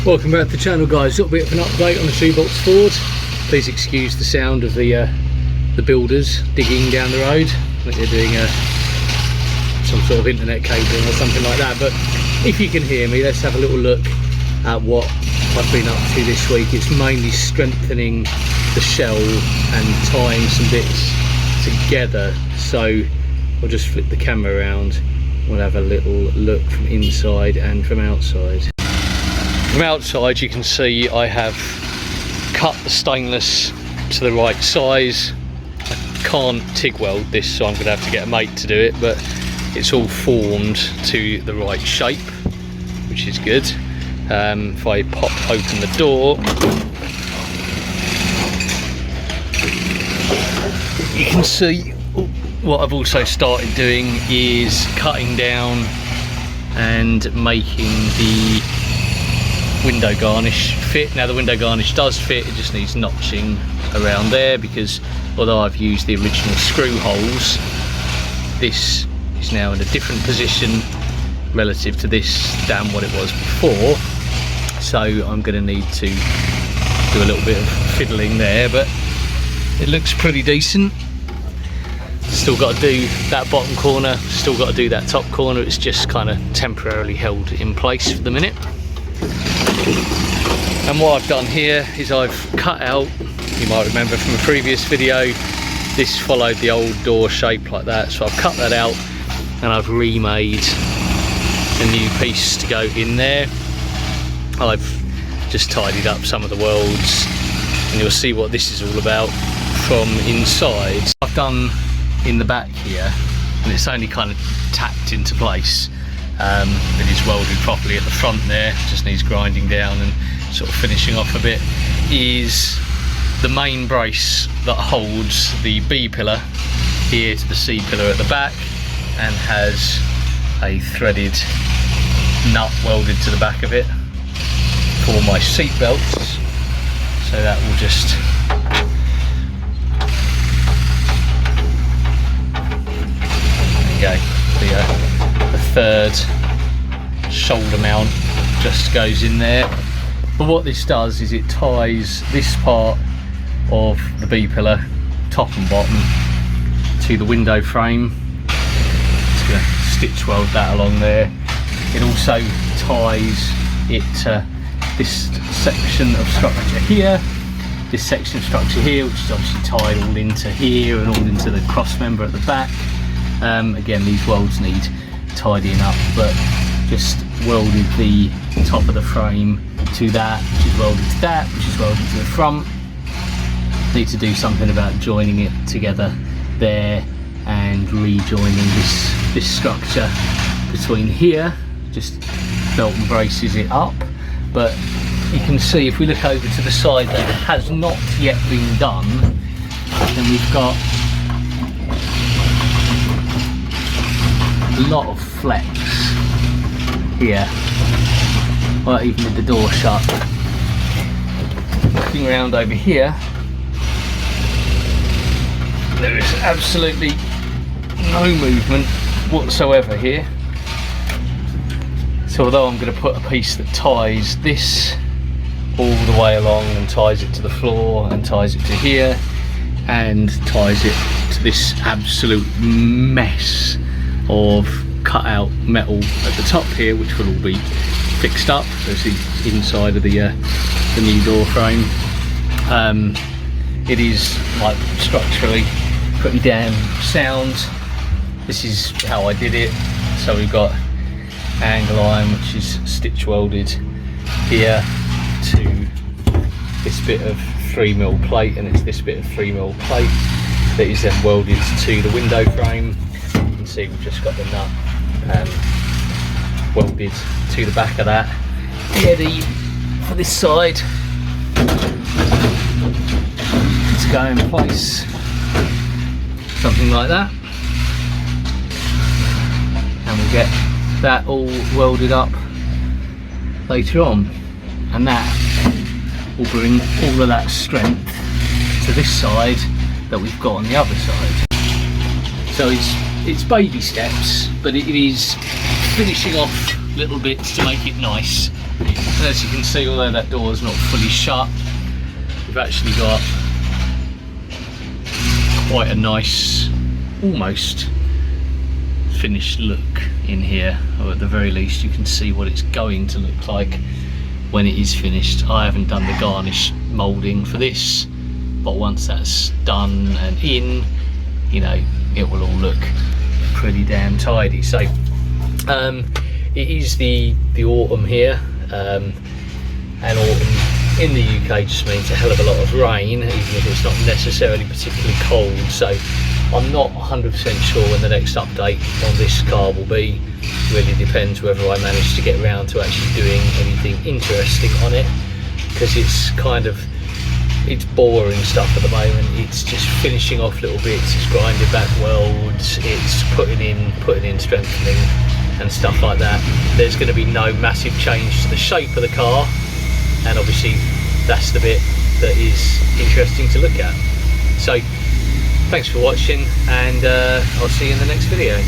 Welcome back to the channel, guys. A little bit of an update on the shoebox Ford. Please excuse the sound of the builders digging down the road. I think they're doing some sort of internet cabling or something like that. But if you can hear me, let's have a little look at what I've been up to this week. It's mainly strengthening the shell and tying some bits together. So I'll just flip the camera around. We'll have a little look from inside and from outside. From outside you can see I have cut the stainless to the right size. I can't TIG weld this, so I'm going to have to get a mate to do it, but it's all formed to the right shape, which is good. If I pop open the door, you can see what I've also started doing is cutting down and making the window garnish fit. Now the window garnish does fit, it just needs notching around there, because although I've used the original screw holes, this is now in a different position relative to this than what it was before. So I'm going to need to do a little bit of fiddling there, but it looks pretty decent. Still got to do that bottom corner, still got to do that top corner. It's just kind of temporarily held in place for the minute. And what I've done here is I've cut out, you might remember from a previous video, this followed the old door shape like that, so I've cut that out and I've remade a new piece to go in there. I've just tidied up some of the welds and you'll see what this is all about from inside. I've done in the back here, and it's only kind of tacked into place. It is welded properly at the front there, just needs grinding down and sort of finishing off a bit, is the main brace that holds the B pillar here to the C pillar at the back, and has a threaded nut welded to the back of it for my seat belts. So that will just go. The third shoulder mount just goes in there. But what this does is it ties this part of the B pillar, top and bottom, to the window frame. Just going to stitch weld that along there. It also ties it to this section of structure here, this section of structure here, which is obviously tied all into here and all into the cross member at the back. Again, these welds need tidying up, but just welded the top of the frame to that, which is welded to that, which is welded to the front. Need to do something about joining it together there and rejoining this structure between here. Just belt and braces it up. But you can see if we look over to the side that has not yet been done, then we've got a lot of flex here, well, even with the door shut. Looking around over here, there is absolutely no movement whatsoever here. So although I'm going to put a piece that ties this all the way along and ties it to the floor and ties it to here and ties it to this absolute mess of cut out metal at the top here, which will all be fixed up. There's the inside of the new door frame. It is like structurally pretty damn sound. This is how I did it. So we've got angle iron, which is stitch welded here to this bit of 3mm plate, and it's this bit of 3mm plate that is then welded to the window frame. See, we've just got the nut welded to the back of that, ready for this side to go in place, something like that, and we'll get that all welded up later on, and that will bring all of that strength to this side that we've got on the other side. So it's baby steps, but it is finishing off little bits to make it nice. And as you can see, although that door is not fully shut, we've actually got quite a nice, almost finished look in here, or at the very least you can see what it's going to look like when it is finished. I haven't done the garnish moulding for this, but once that's done and in, you know, it will all look pretty damn tidy. So it is the autumn here, and autumn in the UK just means a hell of a lot of rain, even if it's not necessarily particularly cold. So I'm not 100% sure when the next update on this car will be. Really depends whether I manage to get around to actually doing anything interesting on it, because it's boring stuff at the moment. It's just finishing off little bits, it's grinding back welds, it's putting in strengthening and stuff like that. There's going to be no massive change to the shape of the car, and obviously that's the bit that is interesting to look at. So thanks for watching, and I'll see you in the next video.